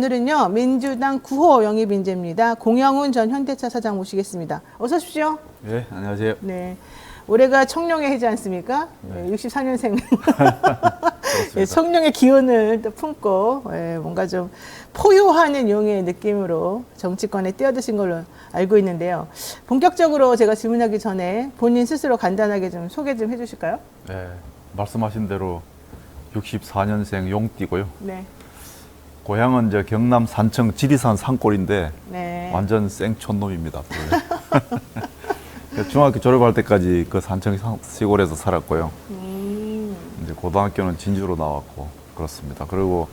오늘은요, 민주당 9호 영입 인재입니다. 공영훈 전 현대차 사장 모시겠습니다. 어서 오십시오. 네, 안녕하세요. 네. 올해가 청룡의 해지 않습니까? 네. 64년생. 예, 청룡의 기운을 또 품고, 예, 뭔가 좀 포효하는 용의 느낌으로 정치권에 뛰어드신 걸로 알고 있는데요. 본격적으로 제가 질문하기 전에 본인 스스로 간단하게 좀 소개 좀 해주실까요? 네, 말씀하신 대로 64년생 용띠고요. 네. 고향은 이제 경남 산청 지리산 산골인데 네. 완전 생촌놈입니다. 중학교 졸업할 때까지 그 산청 시골에서 살았고요. 이제 고등학교는 진주로 나왔고 그렇습니다. 그리고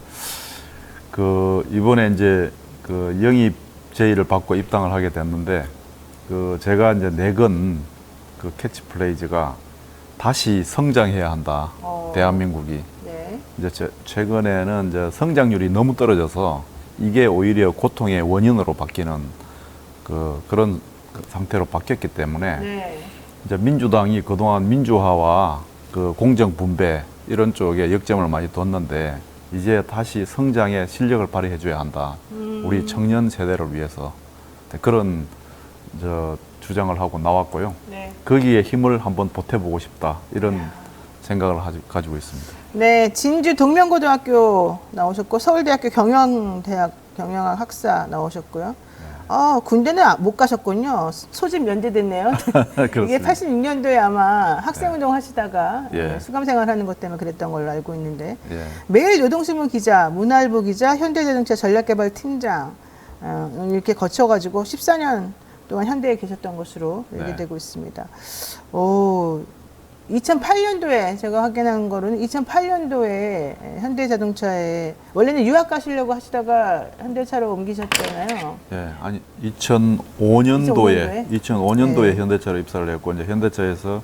그 이번에 이제 그 영입 제의를 받고 입당을 하게 됐는데 그 제가 이제 내건 그 캐치플레이즈가 다시 성장해야 한다. 대한민국이. 네. 이제 최근에는 이제 성장률이 너무 떨어져서 이게 오히려 고통의 원인으로 바뀌는 그런 상태로 바뀌었기 때문에 네. 이제 민주당이 그동안 민주화와 그 공정 분배 이런 쪽에 역점을 많이 뒀는데 이제 다시 성장의 실력을 발휘해 줘야 한다. 우리 청년 세대를 위해서 그런 주장을 하고 나왔고요. 네. 거기에 힘을 한번 보태보고 싶다. 이런 생각을 가지고 있습니다. 네, 진주 동명고등학교 나오셨고 서울대학교 경영대학 경영학 학사 나오셨고요. 군대는 못 가셨군요. 소집 연대됐네요. 이게 86년도에 아마 학생운동 하시다가 예. 수감생활하는 것 때문에 그랬던 걸로 알고 있는데 예. 매일 노동신문 기자, 문화일보 기자, 현대자동차 전략개발팀장 이렇게 거쳐가지고 14년 동안 현대에 계셨던 것으로 얘기되고 있습니다. 2008년도에 제가 확인한 거로는 2008년도에 현대자동차에 원래는 유학 가시려고 하시다가 현대차로 옮기셨잖아요. 예, 아니 2005년도에 네. 현대차로 입사를 했고 이제 현대차에서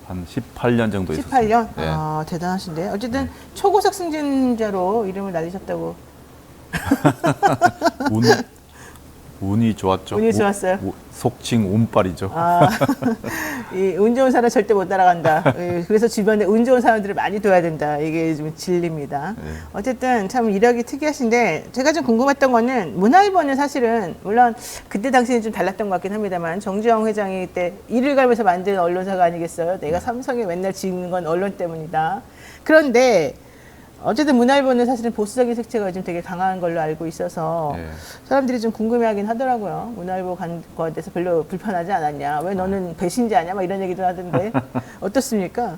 한 18년 정도 있었어요. 18년? 예. 대단하신데. 어쨌든 초고속 승진자로 이름을 날리셨다고. 운이 좋았죠. 운이 좋았어요. 속칭 운빨이죠. 이 운 좋은 사람 절대 못 따라간다. 그래서 주변에 운 좋은 사람들을 많이 둬야 된다. 이게 좀 진리입니다. 네. 어쨌든 참 이력이 특이하신데 제가 좀 궁금했던 거는 문화일보는 사실은 물론 그때 당시는 좀 달랐던 것 같긴 합니다만 정주영 회장이 때 이를 갈면서 만든 언론사가 아니겠어요? 내가 삼성에 맨날 지는 건 언론 때문이다. 그런데 어쨌든 문화일보는 사실은 보수적인 색채가 좀 되게 강한 걸로 알고 있어서 예. 사람들이 좀 궁금해하긴 하더라고요. 문화일보 간 거에 대해서 별로 불편하지 않았냐? 왜 너는 배신자냐? 막 이런 얘기도 하던데 어떻습니까?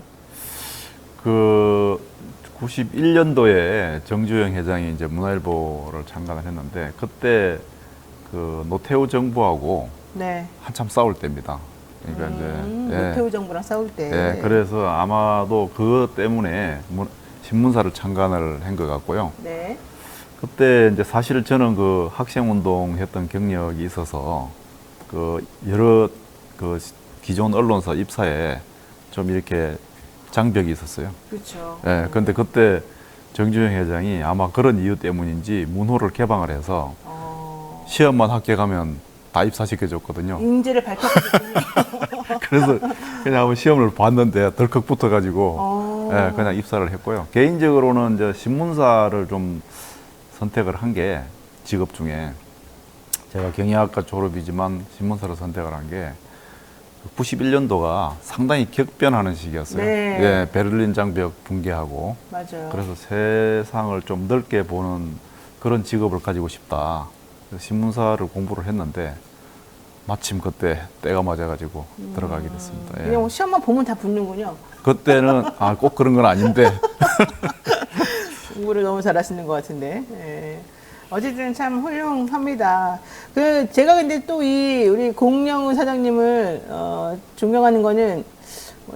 그 91년도에 정주영 회장이 이제 문화일보를 창간을 했는데 그때 그 노태우 정부하고 네. 한참 싸울 때입니다. 그러니까 이제 노태우 정부랑 싸울 때. 예, 그래서 아마도 그것 때문에 신문사를 창간을 한 것 같고요. 네. 그때 이제 사실 저는 그 학생운동 했던 경력이 있어서 그 여러 그 기존 언론사 입사에 좀 이렇게 장벽이 있었어요. 그렇죠. 예, 근데 그때 정주영 회장이 아마 그런 이유 때문인지 문호를 개방을 해서 시험만 합격하면 다 입사시켜줬거든요. 인재를 밝혔거든요. 그래서 그냥 한번 시험을 봤는데 덜컥 붙어가지고 그냥 입사를 했고요. 개인적으로는 이제 신문사를 좀 선택을 한 게 직업 중에 제가 경영학과 졸업이지만 신문사를 선택을 한 게 91년도가 상당히 격변하는 시기였어요. 네. 예, 베를린 장벽 붕괴하고 맞아요. 그래서 세상을 좀 넓게 보는 그런 직업을 가지고 싶다. 그래서 신문사를 공부를 했는데 마침 그때 때가 맞아가지고 들어가게 됐습니다. 예. 그냥 시험만 보면 다 붙는군요. 그때는 꼭 그런 건 아닌데 공부를 너무 잘하시는 것 같은데. 예. 어쨌든 참 훌륭합니다. 제가 근데 또 우리 공영훈 사장님을 존경하는 거는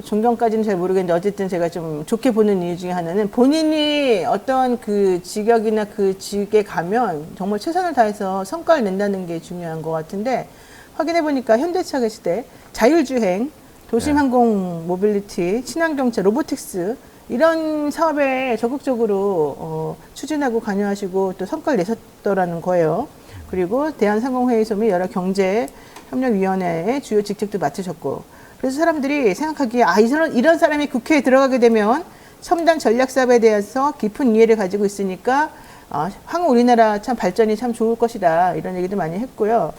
존경까지는 잘 모르겠는데 어쨌든 제가 좀 좋게 보는 이유 중에 하나는 본인이 어떤 그 직역이나 그 직에 가면 정말 최선을 다해서 성과를 낸다는 게 중요한 것 같은데 확인해 보니까 현대차 계실 때 자율주행, 도심항공 모빌리티, 친환경차, 로보틱스 이런 사업에 적극적으로 추진하고 관여하시고 또 성과를 내셨더라는 거예요. 그리고 대한상공회의소 및 여러 경제협력위원회의 주요 직책도 맡으셨고 그래서 사람들이 생각하기에 이런 사람이 국회에 들어가게 되면 첨단 전략 사업에 대해서 깊은 이해를 가지고 있으니까 향후 우리나라 참 발전이 참 좋을 것이다 이런 얘기도 많이 했고요.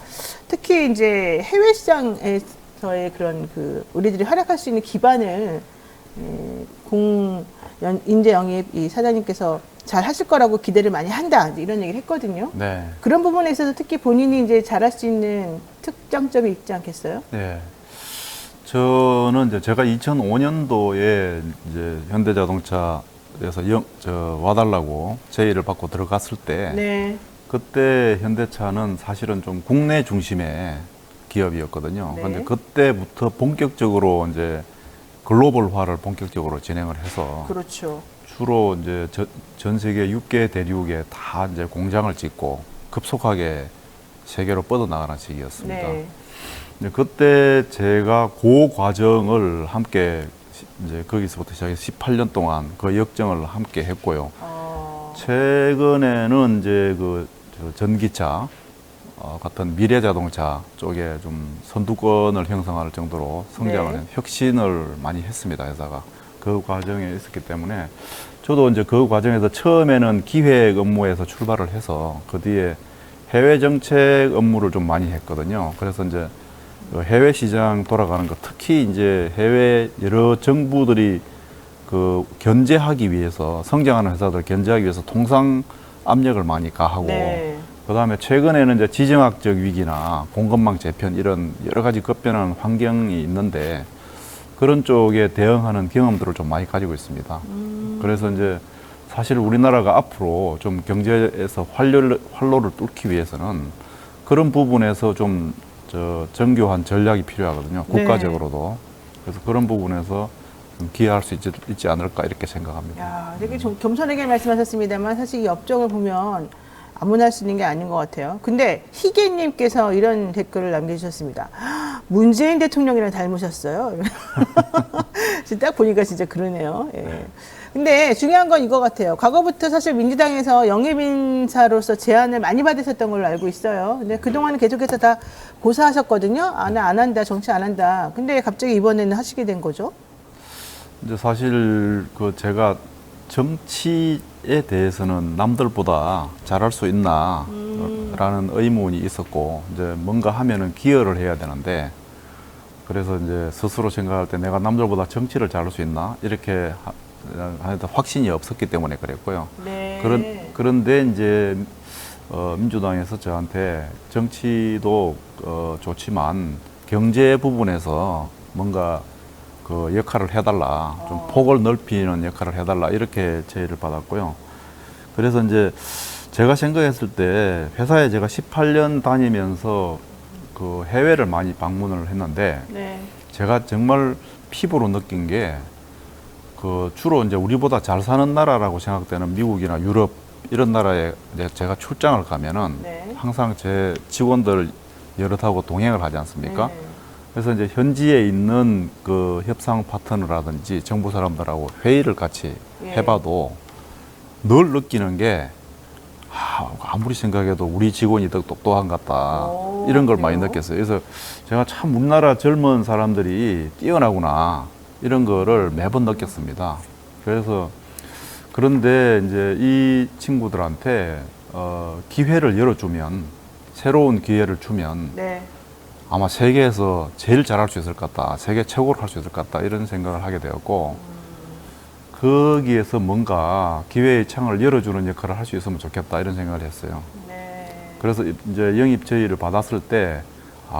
특히 이제 해외 시장에서의 그런 그 우리들이 활약할 수 있는 기반을 인재 영입 이 사장님께서 잘 하실 거라고 기대를 많이 한다 이런 얘기를 했거든요. 네. 그런 부분에 있어서 특히 본인이 이제 잘할 수 있는 특장점이 있지 않겠어요? 네. 저는 이제 제가 2005년도에 이제 현대자동차에서 와달라고 제의를 받고 들어갔을 때, 네. 그때 현대차는 사실은 좀 국내 중심의 기업이었거든요. 네. 근데 그때부터 본격적으로 이제 글로벌화를 본격적으로 진행을 해서 그렇죠. 주로 이제 전 세계 6개 대륙에 다 이제 공장을 짓고 급속하게 세계로 뻗어나가는 시기였습니다. 네. 이제 그때 제가 그 과정을 함께 이제 거기서부터 시작해서 18년 동안 그 역정을 함께 했고요. 최근에는 이제 저 전기차 같은 미래 자동차 쪽에 좀 선두권을 형성할 정도로 성장을 네. 혁신을 많이 했습니다, 회사가. 그 과정에 있었기 때문에 저도 이제 그 과정에서 처음에는 기획 업무에서 출발을 해서 그 뒤에 해외 정책 업무를 좀 많이 했거든요. 그래서 이제 그 해외 시장 돌아가는 것, 특히 이제 해외 여러 정부들이 그 견제하기 위해서, 성장하는 회사들 견제하기 위해서 통상 압력을 많이 가하고, 네. 그 다음에 최근에는 이제 지정학적 위기나 공급망 재편 이런 여러 가지 급변하는 환경이 있는데 그런 쪽에 대응하는 경험들을 좀 많이 가지고 있습니다. 그래서 이제 사실 우리나라가 앞으로 좀 경제에서 활로를 뚫기 위해서는 그런 부분에서 좀 정교한 전략이 필요하거든요. 네. 국가적으로도. 그래서 그런 부분에서 좀 기여할 수 있지 않을까 이렇게 생각합니다. 야, 되게 좀 겸손하게 말씀하셨습니다만 사실 이 업적을 보면 아무나 할 수 있는 게 아닌 것 같아요. 근데 희계님께서 이런 댓글을 남겨주셨습니다. 문재인 대통령이랑 닮으셨어요. 진짜 딱 보니까 진짜 그러네요. 예. 근데 중요한 건 이거 같아요. 과거부터 사실 민주당에서 영입인사로서 제안을 많이 받으셨던 걸로 알고 있어요. 근데 그동안은 계속해서 다 고사하셨거든요. 나 안 한다, 정치 안 한다. 근데 갑자기 이번에는 하시게 된 거죠? 이제 사실 그 제가 정치에 대해서는 남들보다 잘할 수 있나 라는 의문이 있었고, 이제 뭔가 하면은 기여를 해야 되는데, 그래서 이제 스스로 생각할 때 내가 남들보다 정치를 잘할 수 있나 이렇게 하여튼 확신이 없었기 때문에 그랬고요. 네. 그런데 이제 민주당에서 저한테 정치도 좋지만 경제 부분에서 뭔가 그 역할을 해달라, 좀 폭을 넓히는 역할을 해달라 이렇게 제의를 받았고요. 그래서 이제 제가 생각했을 때 회사에 제가 18년 다니면서 그 해외를 많이 방문을 했는데, 네. 제가 정말 피부로 느낀 게 그 주로 이제 우리보다 잘 사는 나라라고 생각되는 미국이나 유럽 이런 나라에 제가 출장을 가면은 네. 항상 제 직원들 여럿하고 동행을 하지 않습니까? 네. 그래서 이제 현지에 있는 그 협상 파트너라든지 정부 사람들하고 회의를 같이 예. 해봐도 늘 느끼는 게 아무리 생각해도 우리 직원이 더 똑똑한 것 같다. 오, 이런 걸 많이 그래요? 느꼈어요. 그래서 제가 참 우리나라 젊은 사람들이 뛰어나구나. 이런 거를 매번 느꼈습니다. 그래서 그런데 이제 이 친구들한테 기회를 열어주면, 새로운 기회를 주면 네. 아마 세계에서 제일 잘할 수 있을 것 같다. 세계 최고로 할 수 있을 것 같다. 이런 생각을 하게 되었고, 거기에서 뭔가 기회의 창을 열어주는 역할을 할 수 있으면 좋겠다. 이런 생각을 했어요. 네. 그래서 이제 영입 제의를 받았을 때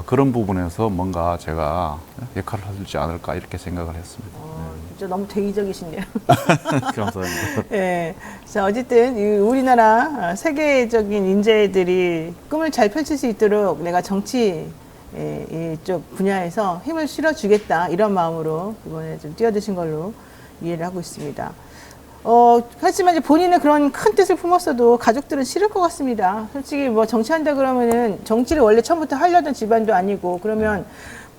그런 부분에서 뭔가 제가 역할을 할 수 있지 않을까 이렇게 생각을 했습니다. 진짜 너무 대의적이시네요. 감사합니다. 예. 자, 어쨌든 이 우리나라 세계적인 인재들이 꿈을 잘 펼칠 수 있도록 내가 정치 이쪽 분야에서 힘을 실어주겠다 이런 마음으로 이번에 좀 뛰어드신 걸로 이해를 하고 있습니다. 하지만 이제 본인은 그런 큰 뜻을 품었어도 가족들은 싫을 것 같습니다. 솔직히 뭐 정치한다 그러면은 정치를 원래 처음부터 하려던 집안도 아니고 그러면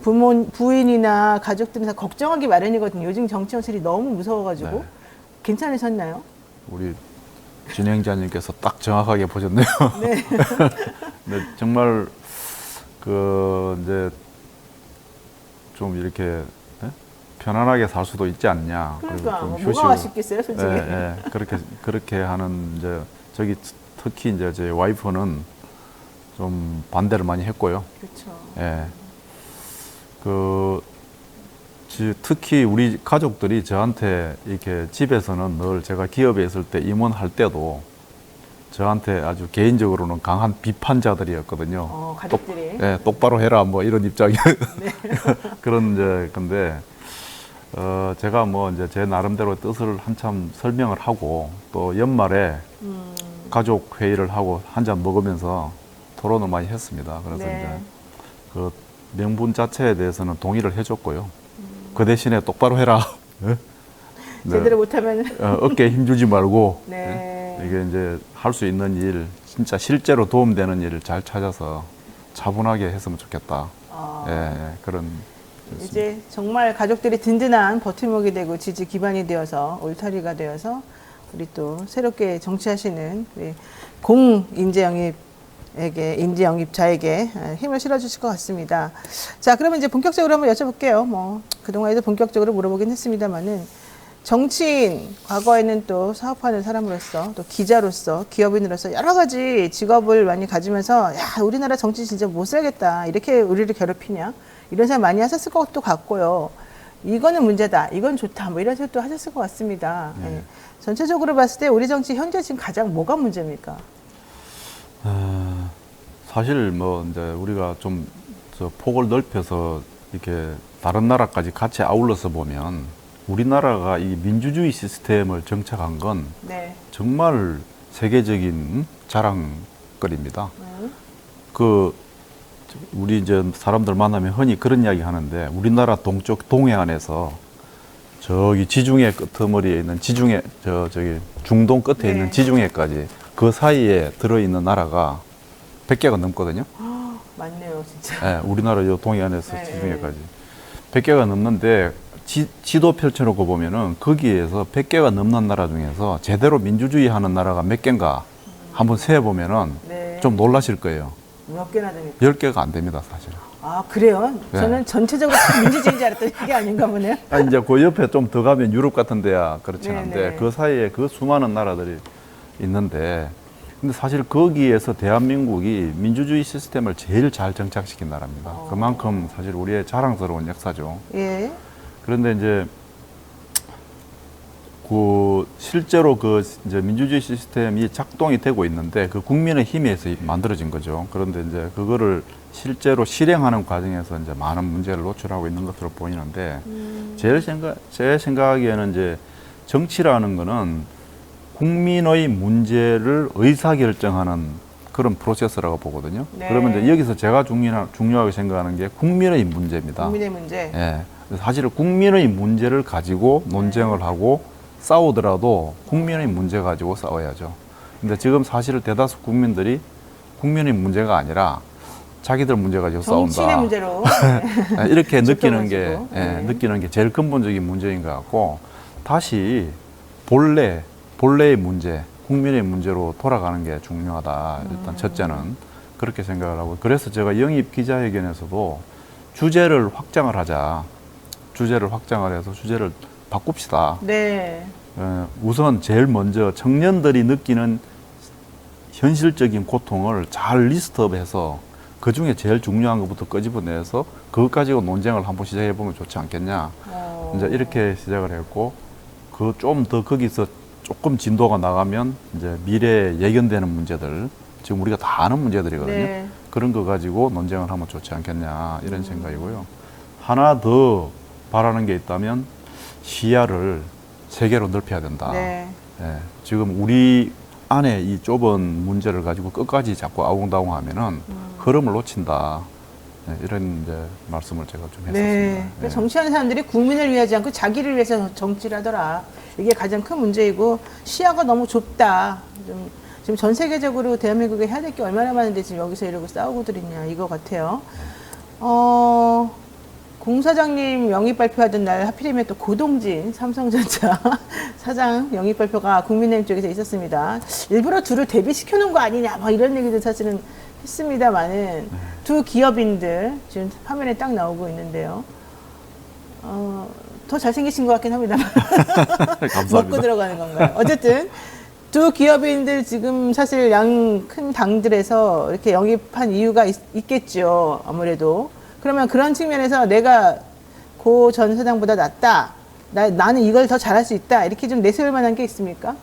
부인이나 가족들은 다 걱정하기 마련이거든요. 요즘 정치 현실이 너무 무서워가지고. 네. 괜찮으셨나요? 우리 진행자님께서 딱 정확하게 보셨네요. 네. 네, 정말 그 이제 좀 이렇게 편안하게 살 수도 있지 않냐. 그러니까 좀 뭐가 아쉽겠어요, 솔직히. 예, 예. 그렇게 하는 이제 저기 특히 이제 제 와이프는 좀 반대를 많이 했고요. 그렇죠. 예. 특히 우리 가족들이 저한테 이렇게 집에서는 늘 제가 기업에 있을 때 임원할 때도 저한테 아주 개인적으로는 강한 비판자들이었거든요. 가족들이. 예, 똑바로 해라 뭐 이런 입장이 그런 이제 근데 제가 뭐 이제 제 나름대로 뜻을 한참 설명을 하고 또 연말에 가족 회의를 하고 한 잔 먹으면서 토론을 많이 했습니다. 그래서 네. 이제 그 명분 자체에 대해서는 동의를 해줬고요. 그 대신에 똑바로 해라. 네? 제대로 못하면. 어깨에 힘주지 말고 네. 이게 이제 할 수 있는 일, 진짜 실제로 도움되는 일을 잘 찾아서 차분하게 했으면 좋겠다. 그런. 이제 정말 가족들이 든든한 버팀목이 되고 지지 기반이 되어서 울타리가 되어서 우리 또 새롭게 정치하시는 우리 인재영입자에게 힘을 실어주실 것 같습니다. 자, 그러면 이제 본격적으로 한번 여쭤볼게요. 뭐 그동안에도 본격적으로 물어보긴 했습니다만은 정치인, 과거에는 또 사업하는 사람으로서 또 기자로서 기업인으로서 여러 가지 직업을 많이 가지면서 야, 우리나라 정치 진짜 못 살겠다. 이렇게 우리를 괴롭히냐. 이런 생각 많이 하셨을 것도 같고요. 이거는 문제다. 이건 좋다. 뭐 이런 생각도 하셨을 것 같습니다. 예. 전체적으로 봤을 때 우리 정치 현재 지금 가장 뭐가 문제입니까? 사실 뭐 이제 우리가 좀 저 폭을 넓혀서 이렇게 다른 나라까지 같이 아울러서 보면 우리나라가 이 민주주의 시스템을 정착한 건 네. 정말 세계적인 자랑거리입니다. 우리 이제 사람들 만나면 흔히 그런 이야기 하는데 우리나라 동쪽 동해안에서 저기 지중해 끄트머리에 있는 저기 중동 끝에 네. 있는 지중해까지 그 사이에 들어있는 나라가 100개가 넘거든요. 맞네요, 진짜. 네, 우리나라 요 동해안에서 네. 지중해까지 100개가 넘는데 지도 펼쳐놓고 보면은 거기에서 100개가 넘는 나라 중에서 제대로 민주주의 하는 나라가 몇 개인가 한번 세어보면은 네. 좀 놀라실 거예요. 몇 개나 됩니까? 10개가 안 됩니다, 사실. 아, 그래요? 네. 저는 전체적으로 다 민주주의인 줄 알았더니 그게 아닌가 보네요. 이제 그 옆에 좀 더 가면 유럽 같은 데야 그렇진 네, 않은데 네. 그 사이에 그 수많은 나라들이 있는데 근데 사실 거기에서 대한민국이 민주주의 시스템을 제일 잘 정착시킨 나라입니다. 그만큼 사실 우리의 자랑스러운 역사죠. 예. 그런데 이제 실제로 이제 민주주의 시스템이 작동이 되고 있는데 그 국민의 힘에 의해서 만들어진 거죠. 그런데 이제 그거를 실제로 실행하는 과정에서 이제 많은 문제를 노출하고 있는 것으로 보이는데 제 생각에는 이제 정치라는 거는 국민의 문제를 의사결정하는 그런 프로세스라고 보거든요. 네. 그러면 이제 여기서 제가 중요하게 생각하는 게 국민의 문제입니다. 국민의 문제. 예. 사실은 국민의 문제를 가지고 논쟁을 하고 싸우더라도 국민의 문제 가지고 싸워야죠. 근데 지금 사실 대다수 국민들이 국민의 문제가 아니라 자기들 문제 가지고 싸운다. 정치인의 문제로. 이렇게 느끼는 가지고. 네. 느끼는 게 제일 근본적인 문제인 것 같고 다시 본래의 문제, 국민의 문제로 돌아가는 게 중요하다. 일단 첫째는 그렇게 생각을 하고 그래서 제가 영입 기자회견에서도 주제를 확장을 하자. 주제를 확장을 해서 주제를 바꿉시다. 네. 우선 제일 먼저 청년들이 느끼는 현실적인 고통을 잘 리스트업해서 그 중에 제일 중요한 것부터 끄집어내서 그것 가지고 논쟁을 한번 시작해 보면 좋지 않겠냐. 이제 이렇게 시작을 했고 그 좀 더 거기서 조금 진도가 나가면 이제 미래에 예견되는 문제들 지금 우리가 다 아는 문제들이거든요. 네. 그런 거 가지고 논쟁을 하면 좋지 않겠냐 이런 생각이고요. 하나 더 바라는 게 있다면 시야를 세계로 넓혀야 된다. 네. 예, 지금 우리 안에 이 좁은 문제를 가지고 끝까지 자꾸 아웅다웅하면은 흐름을 놓친다. 예, 이런 이제 말씀을 제가 좀 했었습니다. 네. 예. 정치하는 사람들이 국민을 위하지 않고 자기를 위해서 정치를 하더라. 이게 가장 큰 문제이고 시야가 너무 좁다. 지금 전 세계적으로 대한민국에 해야 될 게 얼마나 많은데 지금 여기서 이러고 싸우고들 있냐 이거 같아요. 공사장님 영입 발표하던 날 하필이면 또 고동진 삼성전자 사장 영입 발표가 국민의힘 쪽에서 있었습니다. 일부러 둘을 대비시켜 놓은 거 아니냐 뭐 이런 얘기도 사실은 했습니다만은 두 기업인들 지금 화면에 딱 나오고 있는데요. 더 잘생기신 것 같긴 합니다만 감사합니다. 먹고 들어가는 건가요? 어쨌든 두 기업인들 지금 사실 양 큰 당들에서 이렇게 영입한 이유가 있겠죠. 아무래도. 그러면 그런 측면에서 내가 고 전 사장보다 낫다. 나는 이걸 더 잘할 수 있다. 이렇게 좀 내세울 만한 게 있습니까?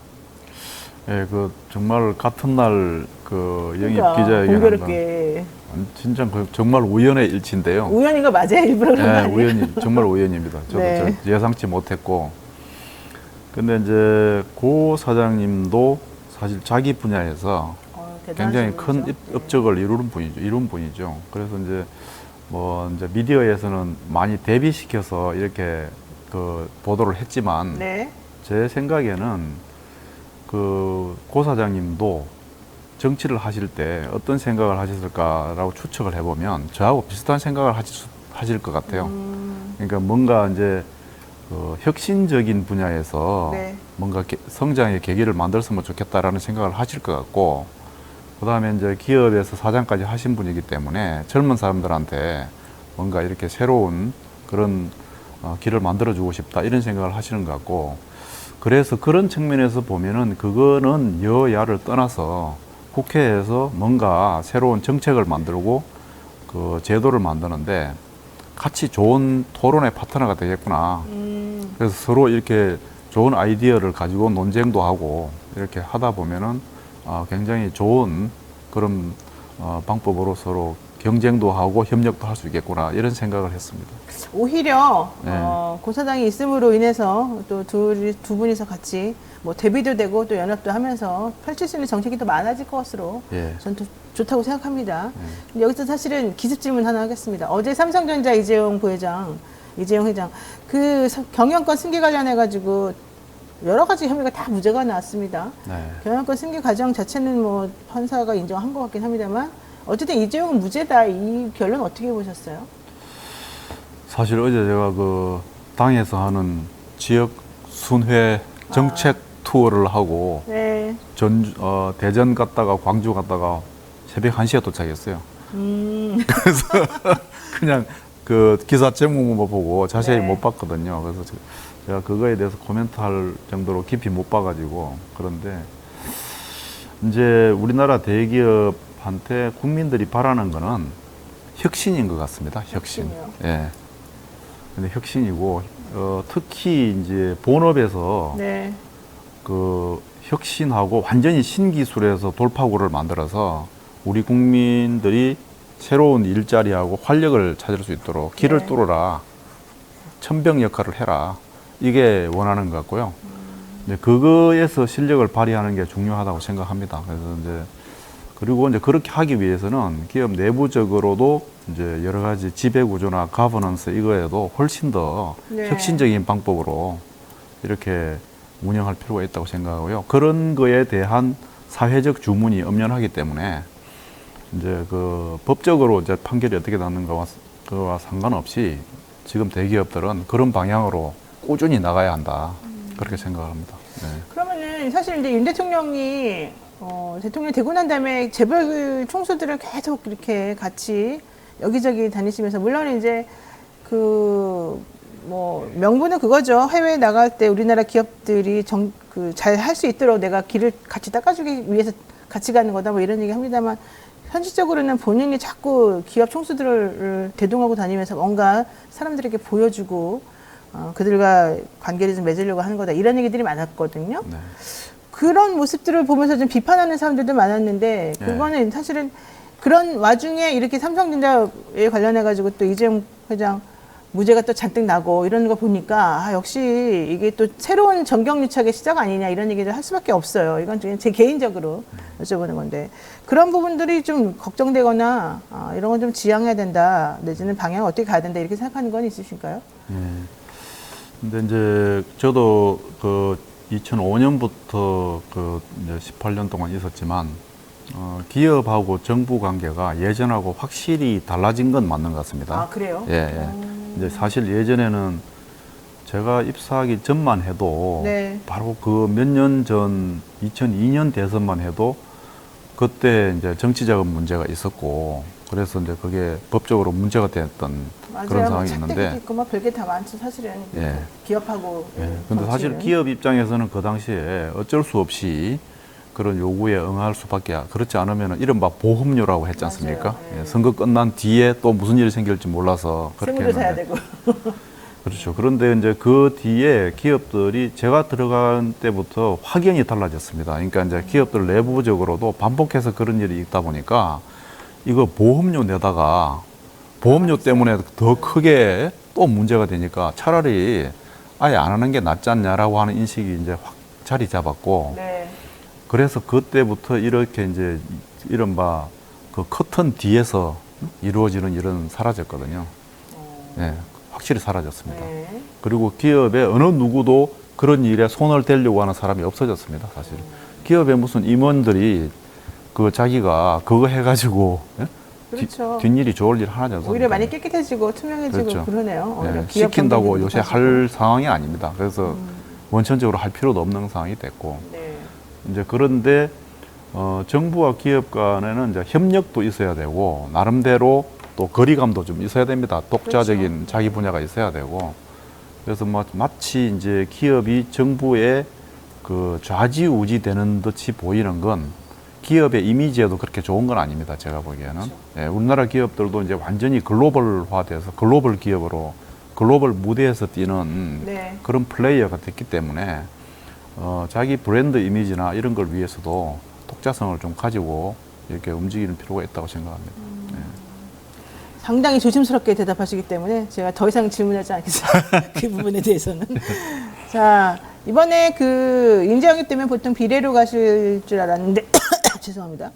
예, 그 정말 같은 날 그 영입 그러니까, 기자회견 공교롭게. 진짜 정말 우연의 일치인데요. 우연인 거 맞아요? 일부러 그런 거 네, 아니에요? 우연히 정말 우연입니다. 저도 네. 예상치 못했고, 근데 이제 고 사장님도 사실 자기 분야에서 굉장히 대단하신 큰 분이죠. 업적을 이룬 분이죠. 그래서 이제 뭐 이제 미디어에서는 많이 대비시켜서 이렇게 그 보도를 했지만 네. 제 생각에는 그 고 사장님도 정치를 하실 때 어떤 생각을 하셨을까라고 추측을 해보면 저하고 비슷한 생각을 하실 것 같아요. 그러니까 뭔가 이제 그 혁신적인 분야에서 네. 뭔가 성장의 계기를 만들었으면 좋겠다라는 생각을 하실 것 같고, 그 다음에 이제 기업에서 사장까지 하신 분이기 때문에 젊은 사람들한테 뭔가 이렇게 새로운 그런 길을 만들어주고 싶다 이런 생각을 하시는 것 같고, 그래서 그런 측면에서 보면은 그거는 여야를 떠나서 국회에서 뭔가 새로운 정책을 만들고 그 제도를 만드는데 같이 좋은 토론의 파트너가 되겠구나. 그래서 서로 이렇게 좋은 아이디어를 가지고 논쟁도 하고 이렇게 하다 보면은 굉장히 좋은 그런 방법으로 서로 경쟁도 하고 협력도 할 수 있겠구나 이런 생각을 했습니다. 오히려 네. 고 사장이 있음으로 인해서 또 두 분이서 같이 뭐 대비도 되고 또 연합도 하면서 펼칠 수 있는 정책이 더 많아질 것으로 예. 저는 또 좋다고 생각합니다. 근데 여기서 사실은 기습 질문 하나 하겠습니다. 어제 삼성전자 이재용 회장 그 경영권 승계 관련해 가지고 여러 가지 혐의가 다 무죄가 나왔습니다. 네. 경영권 승계 과정 자체는 뭐 판사가 인정한 것 같긴 합니다만 어쨌든 이재용은 무죄다. 이 결론 어떻게 보셨어요? 사실 어제 제가 그 당에서 하는 지역 순회 정책 투어를 하고 네. 대전 갔다가 광주 갔다가 새벽 1시에 도착했어요. 그래서 그냥 그 기사 제목만 보고 자세히 네. 못 봤거든요. 그래서 제가 그거에 대해서 코멘트할 정도로 깊이 못 봐가지고. 그런데 이제 우리나라 대기업한테 국민들이 바라는 거는 혁신인 것 같습니다. 혁신. 혁신이요? 예. 근데 혁신이고 특히 이제 본업에서 네. 그 혁신하고 완전히 신기술에서 돌파구를 만들어서 우리 국민들이 새로운 일자리하고 활력을 찾을 수 있도록 길을 네. 뚫어라. 천병 역할을 해라. 이게 원하는 것 같고요. 이제 그거에서 실력을 발휘하는 게 중요하다고 생각합니다. 그래서 이제 그리고 이제 그렇게 하기 위해서는 기업 내부적으로도 이제 여러 가지 지배 구조나 가버넌스 이거에도 훨씬 더 네. 혁신적인 방법으로 이렇게 운영할 필요가 있다고 생각하고요. 그런 거에 대한 사회적 주문이 엄연하기 때문에 이제 그 법적으로 이제 판결이 어떻게 나는가와 그와 상관없이 지금 대기업들은 그런 방향으로 꾸준히 나가야 한다. 그렇게 생각합니다. 네. 그러면은 사실 이제 윤 대통령이 대통령 되고 난 다음에 재벌 총수들을 계속 이렇게 같이 여기저기 다니시면서 물론 이제 그 뭐 명분은 그거죠. 해외에 나갈 때 우리나라 기업들이 잘 할 수 있도록 내가 길을 같이 닦아주기 위해서 같이 가는 거다 뭐 이런 얘기 합니다만 현실적으로는 본인이 자꾸 기업 총수들을 대동하고 다니면서 뭔가 사람들에게 보여주고 그들과 관계를 좀 맺으려고 하는 거다 이런 얘기들이 많았거든요. 네. 그런 모습들을 보면서 좀 비판하는 사람들도 많았는데 그거는 사실은 그런 와중에 이렇게 삼성전자에 관련해 가지고 또 이재용 회장 무죄가 또 잔뜩 나고 이런 거 보니까 역시 이게 또 새로운 정경유착의 시작 아니냐 이런 얘기를 할 수밖에 없어요. 이건 제 개인적으로 여쭤보는 건데 그런 부분들이 좀 걱정되거나 이런 건 좀 지양해야 된다 내지는 방향을 어떻게 가야 된다 이렇게 생각하는 건 있으신가요? 근데 이제 저도 그 2005년부터 그 이제 18년 동안 있었지만 기업하고 정부 관계가 예전하고 확실히 달라진 건 맞는 것 같습니다. 아 그래요? 예. 이제 사실 예전에는 제가 입사하기 전만 해도 네. 바로 그 몇 년 전 2002년 대선만 해도 그때 이제 정치자금 문제가 있었고 그래서 이제 그게 법적으로 문제가 됐던 맞아요. 그런 상황이 착대기도 있는데 있고 막 별게 다 많죠 사실은. 예. 기업하고. 예. 근데 사실 정치는. 기업 입장에서는 그 당시에 어쩔 수 없이 그런 요구에 응할 수밖에, 그렇지 않으면 이른바 보험료라고 했지 않습니까? 맞아요. 네. 예, 선거 끝난 뒤에 또 무슨 일이 생길지 몰라서 그렇게 세무도 사야 했는데. 되고. 그렇죠. 그런데 이제 그 뒤에 기업들이 제가 들어간 때부터 확연히 달라졌습니다. 그러니까 이제 기업들 내부적으로도 반복해서 그런 일이 있다 보니까 이거 보험료 내다가 보험료 때문에 더 크게 또 문제가 되니까 차라리 아예 안 하는 게 낫지 않냐라고 하는 인식이 이제 확 자리 잡았고, 네. 그래서 그때부터 이렇게 이제 이른바 그 커튼 뒤에서 이루어지는 일은 사라졌거든요. 네, 확실히 사라졌습니다. 네. 그리고 기업에 어느 누구도 그런 일에 손을 대려고 하는 사람이 없어졌습니다, 사실. 기업에 무슨 임원들이 그 자기가 그거 해가지고 예? 그렇죠. 뒷일이 좋을 일 하나도 없습니다. 오히려 많이 깨끗해지고 투명해지고 그렇죠. 그러네요. 예, 오히려 기업 시킨다고 경쟁도 요새 높아지고. 할 상황이 아닙니다. 그래서 원천적으로 할 필요도 없는 상황이 됐고, 네. 이제 그런데 정부와 기업 간에는 이제 협력도 있어야 되고 나름대로 또 거리감도 좀 있어야 됩니다. 독자적인 그렇죠. 자기 분야가 있어야 되고, 그래서 마치 이제 기업이 정부에 그 좌지우지 되는 듯이 보이는 건 기업의 이미지에도 그렇게 좋은 건 아닙니다. 제가 보기에는. 그렇죠. 예, 우리나라 기업들도 이제 완전히 글로벌화돼서 글로벌 기업으로 글로벌 무대에서 뛰는 네. 그런 플레이어가 됐기 때문에 자기 브랜드 이미지나 이런 걸 위해서도 독자성을 좀 가지고 이렇게 움직이는 필요가 있다고 생각합니다. 상당히 조심스럽게 대답하시기 때문에 제가 더 이상 질문하지 않겠습니다. 그 부분에 대해서는. 자, 이번에 그 인재영입 때문에 보통 비례로 가실 줄 알았는데 죄송합니다.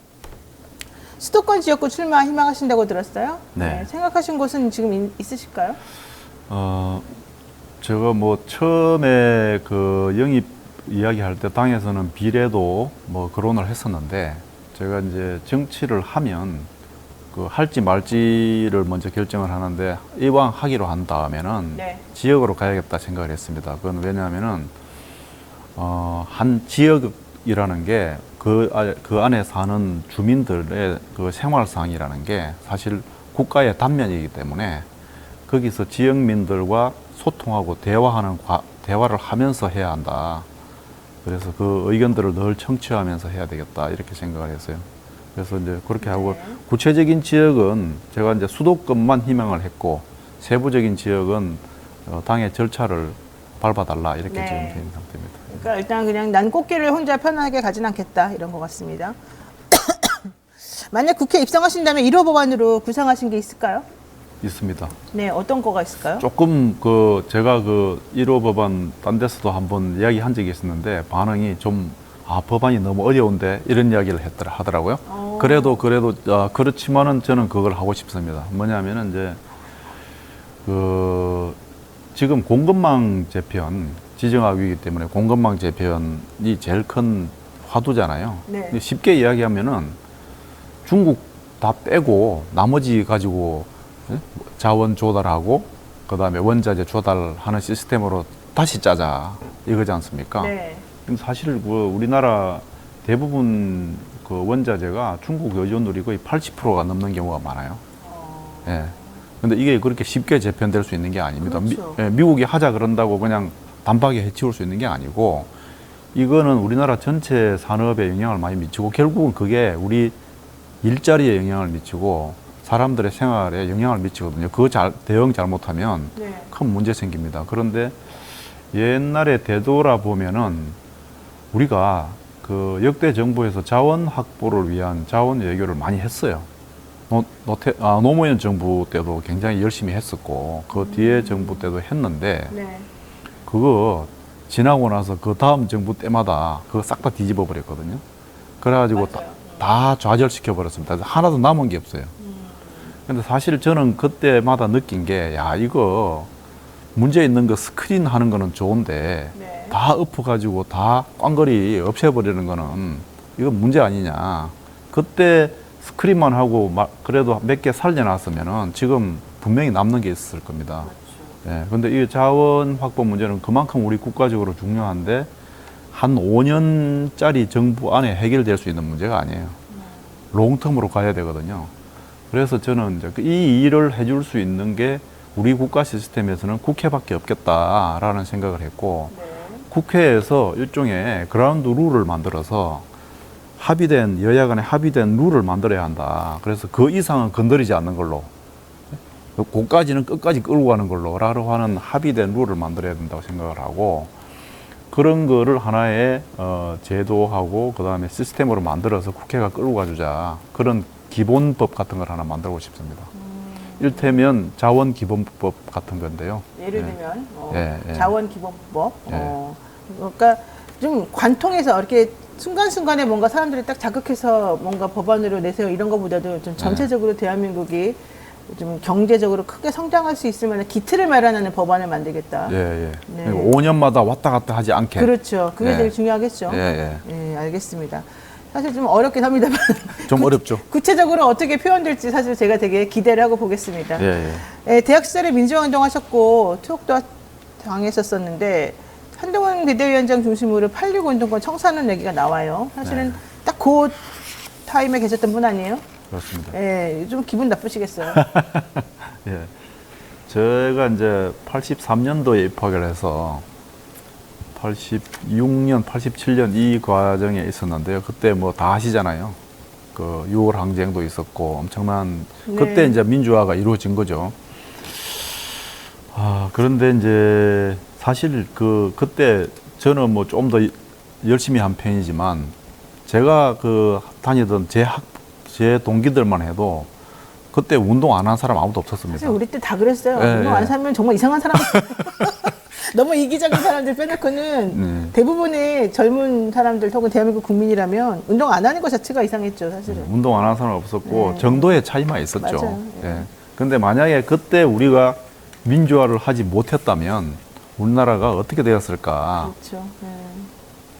수도권 지역구 출마 희망하신다고 들었어요. 네. 생각하신 곳은 지금 있으실까요? 제가 뭐 처음에 그 영입 이야기할 때 당에서는 비례도 뭐 거론을 했었는데, 제가 이제 정치를 하면 그 할지 말지를 먼저 결정을 하는데 이왕 하기로 한 다음에는 네. 지역으로 가야겠다 생각을 했습니다. 그건 왜냐하면은 한 지역이라는 게 그 안에 사는 주민들의 그 생활상이라는 게 사실 국가의 단면이기 때문에 거기서 지역민들과 소통하고 대화를 하면서 해야 한다. 그래서 그 의견들을 늘 청취하면서 해야 되겠다 이렇게 생각을 했어요. 그래서 이제 그렇게 하고, 네. 구체적인 지역은 제가 이제 수도권만 희망을 했고 세부적인 지역은 당의 절차를 밟아달라 이렇게 네. 지금 된 상태입니다. 그러니까 일단 그냥 난 꽃길을 혼자 편하게 가진 않겠다 이런 것 같습니다. 만약 국회 입성하신다면 1호 법안으로 구상하신 게 있을까요? 있습니다. 네, 어떤 거가 있을까요? 조금 제가 1호 법안 딴 데서도 한번 이야기한 적이 있었는데 반응이 좀 법안이 너무 어려운데 이런 이야기를 하더라고요. 그래도 그렇지만은 저는 그걸 하고 싶습니다. 뭐냐면은 이제 지금 공급망 재편 지정학위이기 때문에 공급망 재편이 제일 큰 화두잖아요. 네. 근데 쉽게 이야기하면은 중국 다 빼고 나머지 가지고 자원 조달하고 그다음에 원자재 조달하는 시스템으로 다시 짜자 이거지 않습니까? 네. 근데 사실 우리나라 대부분 그 원자재가 중국 의존율이 거의 80%가 넘는 경우가 많아요. 예. 근데 이게 그렇게 쉽게 재편될 수 있는 게 아닙니다. 그렇죠. 미국이 하자 그런다고 그냥 단박에 해치울 수 있는 게 아니고, 이거는 우리나라 전체 산업에 영향을 많이 미치고 결국은 그게 우리 일자리에 영향을 미치고 사람들의 생활에 영향을 미치거든요. 그거 대응 잘못하면 네. 큰 문제 생깁니다. 그런데 옛날에 되돌아보면은 우리가 그 역대 정부에서 자원 확보를 위한 자원 외교를 많이 했어요. 노무현 정부 때도 굉장히 열심히 했었고 그 뒤에 정부 때도 했는데, 네. 그거 지나고 나서 그 다음 정부 때마다 그거 싹 다 뒤집어 버렸거든요. 그래가지고 맞아요. 다 좌절시켜 버렸습니다. 하나도 남은 게 없어요. 근데 사실 저는 그때마다 느낀 게, 야, 이거 문제 있는 거 스크린 하는 거는 좋은데 네. 다 엎어가지고 다 꽝거리 없애버리는 거는 이건 문제 아니냐. 그때 스크린만 하고 그래도 몇 개 살려놨으면은 지금 분명히 남는 게 있을 겁니다. 예, 근데 이 자원 확보 문제는 그만큼 우리 국가적으로 중요한데 한 5년짜리 정부 안에 해결될 수 있는 문제가 아니에요. 롱텀으로 가야 되거든요. 그래서 저는 이제 이 일을 해줄 수 있는 게 우리 국가 시스템에서는 국회밖에 없겠다라는 생각을 했고, 네. 국회에서 일종의 그라운드 룰을 만들어서 합의된 여야 간에 합의된 룰을 만들어야 한다. 그래서 그 이상은 건드리지 않는 걸로. 그까지는 끝까지 끌고 가는 걸로라고 하는 합의된 룰을 만들어야 된다고 생각을 하고 그런 거를 하나의 제도하고 그다음에 시스템으로 만들어서 국회가 끌고 가주자. 그런 기본법 같은 걸 하나 만들고 싶습니다. 일테면 자원기본법 같은 건데요. 예를 들면 예. 자원기본법. 예. 그러니까 좀 관통해서 이렇게 순간순간에 뭔가 사람들이 딱 자극해서 뭔가 법안으로 내세워 이런 것보다도 좀 전체적으로 대한민국이 좀 경제적으로 크게 성장할 수 있을 만한 기틀을 마련하는 법안을 만들겠다. 예. 네. 그리고 5년마다 왔다 갔다 하지 않게. 그렇죠. 그게 예. 제일 중요하겠죠. 예. 예, 알겠습니다. 사실 좀 어렵긴 합니다만 좀 어렵죠. 구체적으로 어떻게 표현될지 사실 제가 되게 기대를 하고 보겠습니다. 예, 대학 시절에 민주화운동 하셨고 투옥도 당했었었는데 한동훈 비대위원장 중심으로 8.6 운동권 청산하는 얘기가 나와요. 사실은 딱 그 타임에 계셨던 분 아니에요? 그렇습니다. 예, 좀 기분 나쁘시겠어요. 예. 제가 이제 83년도에 입학을 해서 86년, 87년 이 과정에 있었는데요. 그때 뭐 다 아시잖아요. 그 6월 항쟁도 있었고 엄청난 그때 이제 민주화가 이루어진 거죠. 그런데 이제 사실 그때 저는 뭐 좀 더 열심히 한 편이지만 제가 다니던 제 동기들만 해도 그때 운동 안 한 사람 아무도 없었습니다. 사실 우리 때 다 그랬어요. 예, 운동 안 사면 정말 이상한 사람. 너무 이기적인 사람들 빼놓고는 대부분의 젊은 사람들 혹은 대한민국 국민이라면 운동 안 하는 것 자체가 이상했죠, 사실은. 운동 안 하는 사람 없었고 정도의 차이만 있었죠. 맞아요. 예. 근데 만약에 그때 우리가 민주화를 하지 못했다면 우리나라가 어떻게 되었을까? 그렇죠.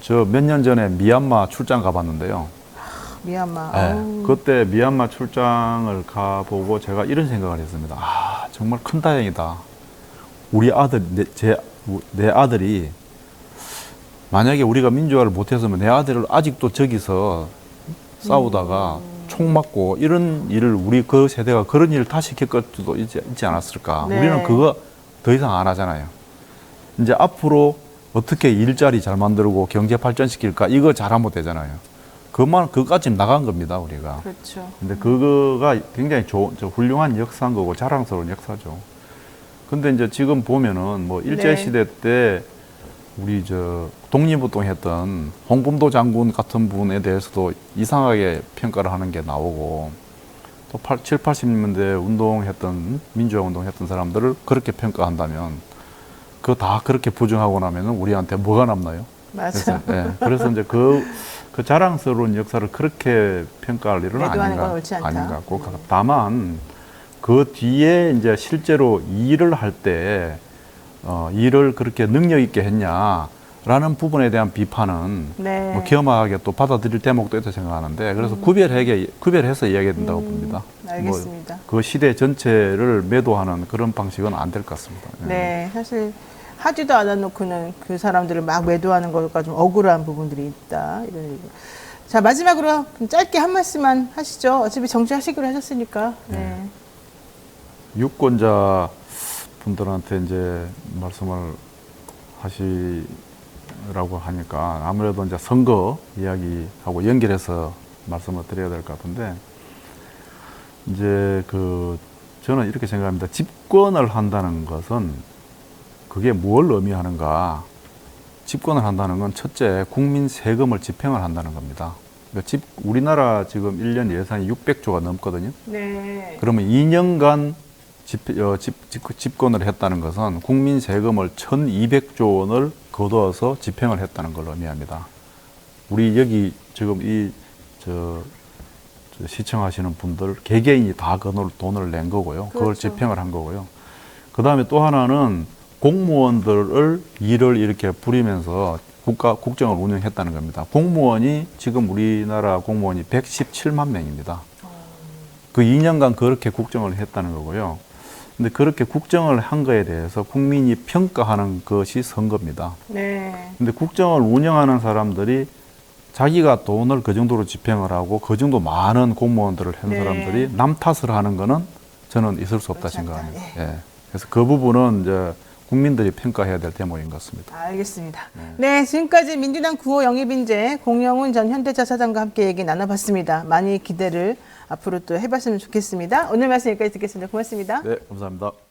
저 몇 년 전에 미얀마 출장 가봤는데요. 미얀마. 예. 그때 미얀마 출장을 가보고 제가 이런 생각을 했습니다. 정말 큰 다행이다. 우리 아들, 내 아들이 만약에 우리가 민주화를 못했으면 내 아들을 아직도 저기서 싸우다가 총 맞고 이런 일을 우리 그 세대가 그런 일을 다시 겪을 수도 있지 않았을까. 네. 우리는 그거 더 이상 안 하잖아요. 이제 앞으로 어떻게 일자리 잘 만들고 경제 발전시킬까 이거 잘하면 되잖아요. 그것까지 나간 겁니다, 우리가. 그렇죠. 근데 그거가 굉장히 훌륭한 역사인 거고 자랑스러운 역사죠. 근데 이제 지금 보면은 뭐 일제시대 때 우리 독립운동 했던 홍범도 장군 같은 분에 대해서도 이상하게 평가를 하는 게 나오고 또 7, 80년대 운동했던, 민주화 운동했던 사람들을 그렇게 평가한다면 그거 다 그렇게 부정하고 나면은 우리한테 뭐가 남나요? 맞아. 그래서 이제 그 자랑스러운 역사를 그렇게 평가할 일은 아닌가 것 같고 다만 그 뒤에 이제 실제로 일을 할 때 일을 그렇게 능력 있게 했냐라는 부분에 대한 비판은 뭐 겸허하게 또 받아들일 대목도 있다고 생각하는데 그래서 구별해서 이야기해야 된다고 봅니다. 알겠습니다. 그 시대 전체를 매도하는 그런 방식은 안 될 것 같습니다. 네, 사실 하지도 않아놓고는 그 사람들을 막 매도하는 것과 좀 억울한 부분들이 있다. 이런 얘기. 자, 마지막으로 짧게 한 말씀만 하시죠. 어차피 정치하시기로 하셨으니까. 네. 유권자 분들한테 이제 말씀을 하시라고 하니까 아무래도 이제 선거 이야기하고 연결해서 말씀을 드려야 될 것 같은데 이제 저는 이렇게 생각합니다. 집권을 한다는 것은 그게 뭘 의미하는가? 집권을 한다는 건 첫째 국민 세금을 집행을 한다는 겁니다. 그러니까 우리나라 지금 1년 예산이 600조가 넘거든요. 네. 그러면 2년간 집권을 했다는 것은 국민 세금을 1,200조 원을 거두어서 집행을 했다는 걸 의미합니다. 우리 여기 지금 시청하시는 분들 개개인이 다 그 돈을 낸 거고요. 그걸 그렇죠. 집행을 한 거고요. 그 다음에 또 하나는 공무원들을 일을 이렇게 부리면서 국정을 운영했다는 겁니다. 공무원이 지금 우리나라 공무원이 117만 명입니다. 그 2년간 그렇게 국정을 했다는 거고요. 근데 그렇게 국정을 한 거에 대해서 국민이 평가하는 것이 선거입니다. 네. 근데 국정을 운영하는 사람들이 자기가 돈을 그 정도로 집행을 하고 그 정도 많은 공무원들을 한 사람들이 남 탓을 하는 거는 저는 있을 수 없다 생각합니다. 예. 그래서 그 부분은 이제 국민들이 평가해야 될 대목인 것 같습니다. 알겠습니다. 네, 지금까지 민주당 9호 영입인재 공영훈 전 현대차 사장과 함께 얘기 나눠봤습니다. 많이 기대를 앞으로 또 해봤으면 좋겠습니다. 오늘 말씀 여기까지 듣겠습니다. 고맙습니다. 네, 감사합니다.